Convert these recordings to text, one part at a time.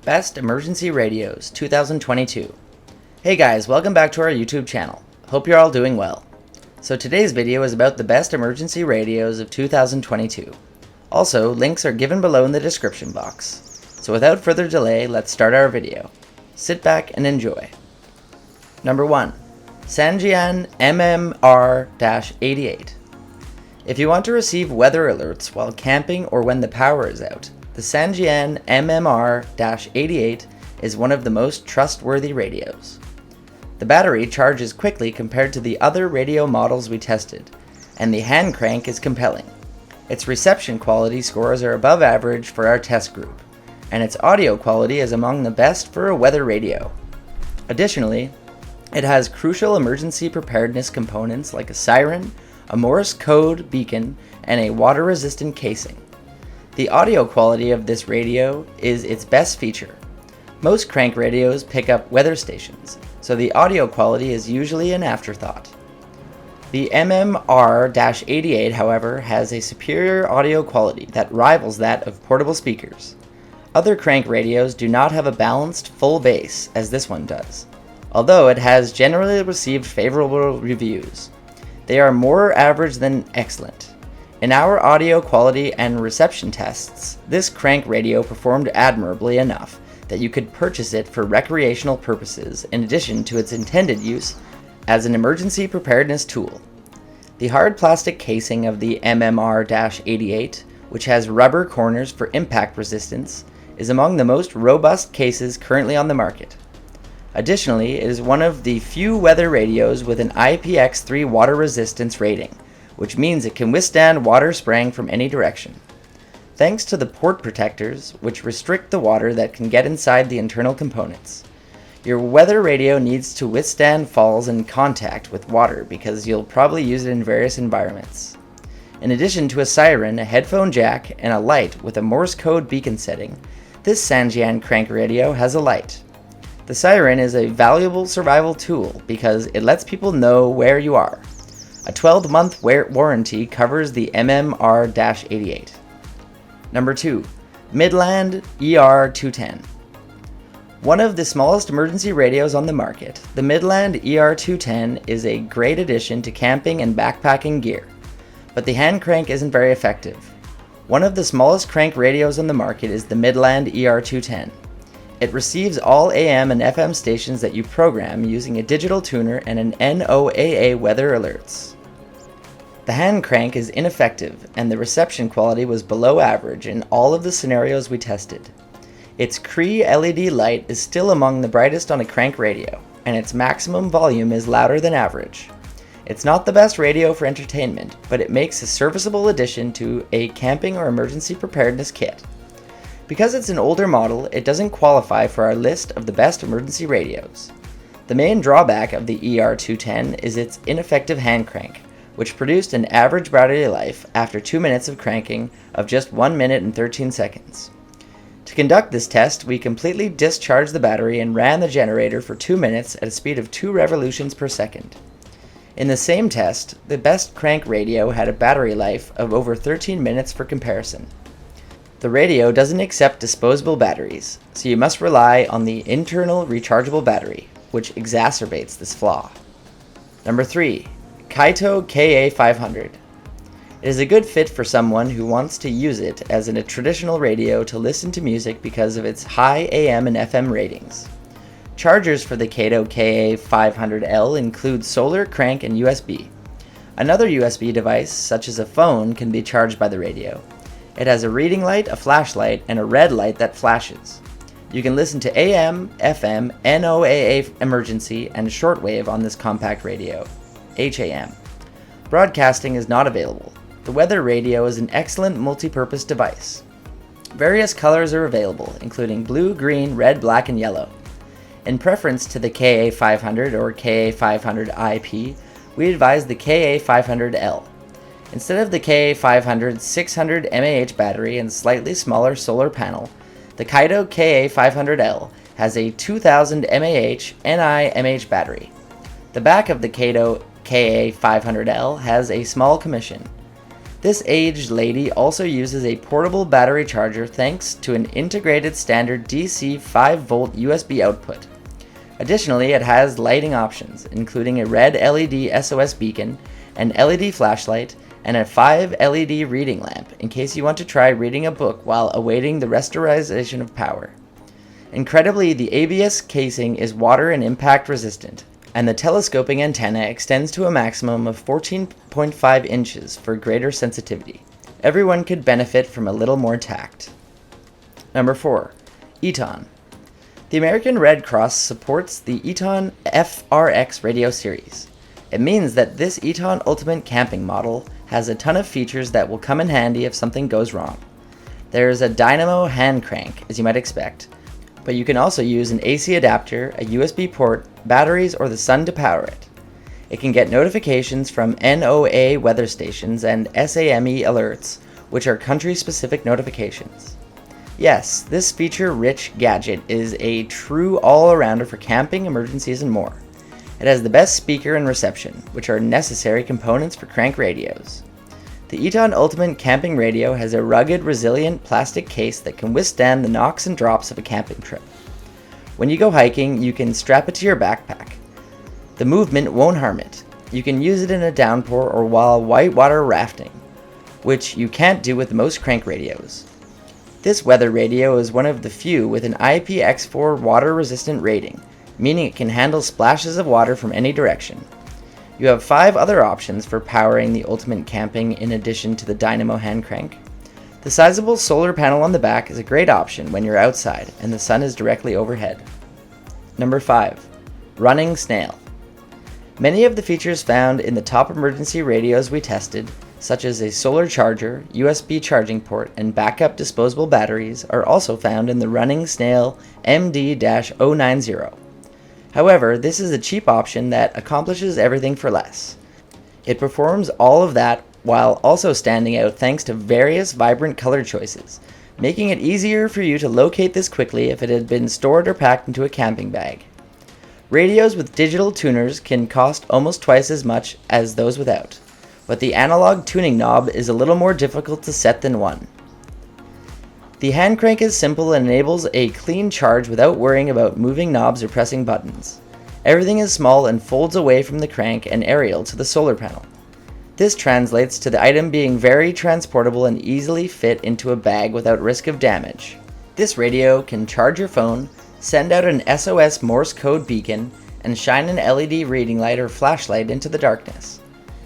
Best Emergency Radios 2022. Hey guys, welcome back to our YouTube channel. Hope you're all doing well. So today's video is about the best emergency radios of 2022. Also, links are given below in the description box. So without further delay, let's start our video. Sit back and enjoy. Number 1. Sangean MMR-88. If you want to receive weather alerts while camping or when the power is out, the Sangean MMR-88 is one of the most trustworthy radios. The battery charges quickly compared to the other radio models we tested, and the hand crank is compelling. Its reception quality scores are above average for our test group, and its audio quality is among the best for a weather radio. Additionally, it has crucial emergency preparedness components like a siren, a Morse code beacon, and a water-resistant casing. The audio quality of this radio is its best feature. Most crank radios pick up weather stations, so the audio quality is usually an afterthought. The MMR-88, however, has a superior audio quality that rivals that of portable speakers. Other crank radios do not have a balanced full bass as this one does, although it has generally received favorable reviews. They are more average than excellent. In our audio quality and reception tests, this crank radio performed admirably enough that you could purchase it for recreational purposes in addition to its intended use as an emergency preparedness tool. The hard plastic casing of the MMR-88, which has rubber corners for impact resistance, is among the most robust cases currently on the market. Additionally, it is one of the few weather radios with an IPX3 water resistance rating, which means it can withstand water spraying from any direction. Thanks to the port protectors, which restrict the water that can get inside the internal components. Your weather radio needs to withstand falls and contact with water because you'll probably use it in various environments. In addition to a siren, a headphone jack, and a light with a Morse code beacon setting, this Sangean crank radio has a light. The siren is a valuable survival tool because it lets people know where you are. A 12-month warranty covers the MMR-88. Number 2. Midland ER210. One of the smallest emergency radios on the market, the Midland ER210 is a great addition to camping and backpacking gear, but the hand crank isn't very effective. One of the smallest crank radios on the market is the Midland ER210. It receives all AM and FM stations that you program using a digital tuner and an NOAA weather alerts. The hand crank is ineffective, and the reception quality was below average in all of the scenarios we tested. Its Cree LED light is still among the brightest on a crank radio, and its maximum volume is louder than average. It's not the best radio for entertainment, but it makes a serviceable addition to a camping or emergency preparedness kit. Because it's an older model, it doesn't qualify for our list of the best emergency radios. The main drawback of the ER210 is its ineffective hand crank, which produced an average battery life after 2 minutes of cranking of just 1 minute and 13 seconds. To conduct this test, we completely discharged the battery and ran the generator for 2 minutes at a speed of 2 revolutions per second. In the same test, the best crank radio had a battery life of over 13 minutes for comparison. The radio doesn't accept disposable batteries, so you must rely on the internal rechargeable battery, which exacerbates this flaw. Number 3. Kaito KA500. It is a good fit for someone who wants to use it as a traditional radio to listen to music because of its high AM and FM ratings. Chargers for the Kaito KA500L include solar, crank, and USB. Another USB device, such as a phone, can be charged by the radio. It has a reading light, a flashlight, and a red light that flashes. You can listen to AM, FM, NOAA emergency, and shortwave on this compact radio, HAM. Broadcasting is not available. The weather radio is an excellent multi-purpose device. Various colors are available, including blue, green, red, black, and yellow. In preference to the KA500 or KA500 IP, we advise the KA500L. Instead of the KA500's 600 mAh battery and slightly smaller solar panel, the Kaito KA500L has a 2000 mAh NiMH battery. The back of the Kaito KA500L has a small commission. This aged lady also uses a portable battery charger thanks to an integrated standard DC 5-volt USB output. Additionally, it has lighting options, including a red LED SOS beacon, an LED flashlight, and a 5 LED reading lamp in case you want to try reading a book while awaiting the restoration of power. Incredibly, the ABS casing is water and impact resistant, and the telescoping antenna extends to a maximum of 14.5 inches for greater sensitivity. Everyone could benefit from a little more tact. Number 4. Eton. The American Red Cross supports the Eton FRX radio series. It means that this Eton Ultimate Camping model has a ton of features that will come in handy if something goes wrong. There is a dynamo hand crank, as you might expect, but you can also use an AC adapter, a USB port, batteries, or the sun to power it. It can get notifications from NOAA weather stations and SAME alerts, which are country-specific notifications. Yes, this feature-rich gadget is a true all-arounder for camping, emergencies, and more. It has the best speaker and reception, which are necessary components for crank radios. The Eton Ultimate Camping Radio has a rugged, resilient plastic case that can withstand the knocks and drops of a camping trip. When you go hiking, you can strap it to your backpack. The movement won't harm it. You can use it in a downpour or while whitewater rafting, which you can't do with most crank radios. This weather radio is one of the few with an IPX4 water-resistant rating, meaning it can handle splashes of water from any direction. You have 5 other options for powering the Ultimate Camping in addition to the dynamo hand crank. The sizable solar panel on the back is a great option when you're outside and the sun is directly overhead. Number 5. RunningSnail. Many of the features found in the top emergency radios we tested, such as a solar charger, USB charging port, and backup disposable batteries, are also found in the RunningSnail MD-090. However, this is a cheap option that accomplishes everything for less. It performs all of that while also standing out thanks to various vibrant color choices, making it easier for you to locate this quickly if it had been stored or packed into a camping bag. Radios with digital tuners can cost almost twice as much as those without, but the analog tuning knob is a little more difficult to set than one. The hand crank is simple and enables a clean charge without worrying about moving knobs or pressing buttons. Everything is small and folds away from the crank and aerial to the solar panel. This translates to the item being very transportable and easily fit into a bag without risk of damage. This radio can charge your phone, send out an SOS Morse code beacon, and shine an LED reading light or flashlight into the darkness.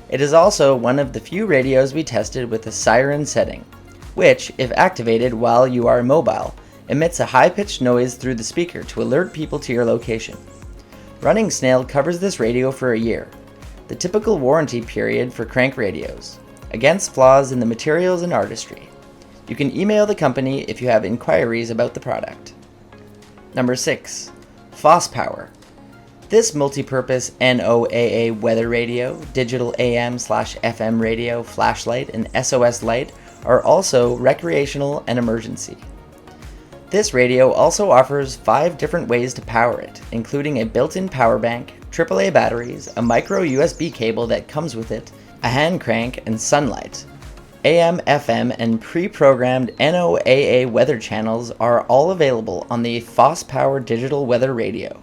It is also one of the few radios we tested with a siren setting, which, if activated while you are mobile, emits a high-pitched noise through the speaker to alert people to your location. RunningSnail covers this radio for a year, the typical warranty period for crank radios, against flaws in the materials and artistry. You can email the company if you have inquiries about the product. Number 6. FosPower. This multi-purpose NOAA weather radio, digital AM/FM radio, flashlight, and SOS light are also recreational and emergency. This radio also offers 5 different ways to power it, including a built-in power bank, AAA batteries, a micro USB cable that comes with it, a hand crank, and sunlight. AM, FM, and pre-programmed NOAA weather channels are all available on the FosPower digital weather radio.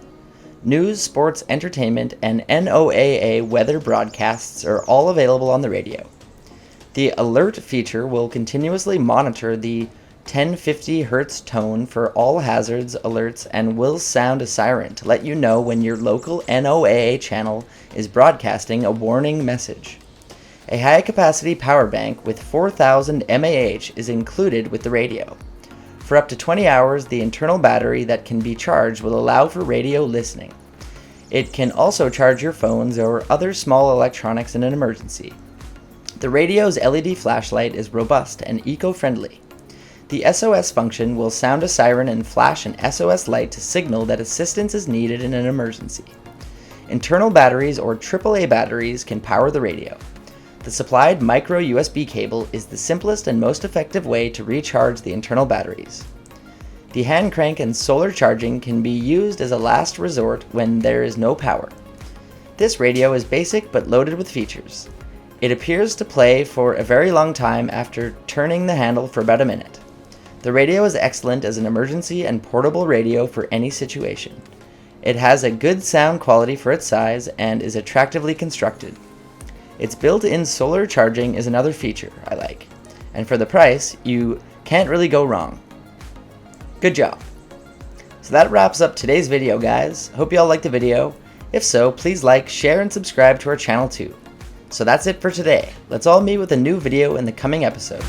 News, sports, entertainment, and NOAA weather broadcasts are all available on the radio. The alert feature will continuously monitor the 1050 Hz tone for all hazards alerts and will sound a siren to let you know when your local NOAA channel is broadcasting a warning message. A high-capacity power bank with 4000 mAh is included with the radio. For up to 20 hours, the internal battery that can be charged will allow for radio listening. It can also charge your phones or other small electronics in an emergency. The radio's LED flashlight is robust and eco-friendly. The SOS function will sound a siren and flash an SOS light to signal that assistance is needed in an emergency. Internal batteries or AAA batteries can power the radio. The supplied micro USB cable is the simplest and most effective way to recharge the internal batteries. The hand crank and solar charging can be used as a last resort when there is no power. This radio is basic but loaded with features. It appears to play for a very long time after turning the handle for about a minute. The radio is excellent as an emergency and portable radio for any situation. It has a good sound quality for its size and is attractively constructed. Its built-in solar charging is another feature I like, and for the price, you can't really go wrong. Good job. So that wraps up today's video, guys. Hope you all liked the video. If so, please like, share, and subscribe to our channel too. So that's it for today. Let's all meet with a new video in the coming episode.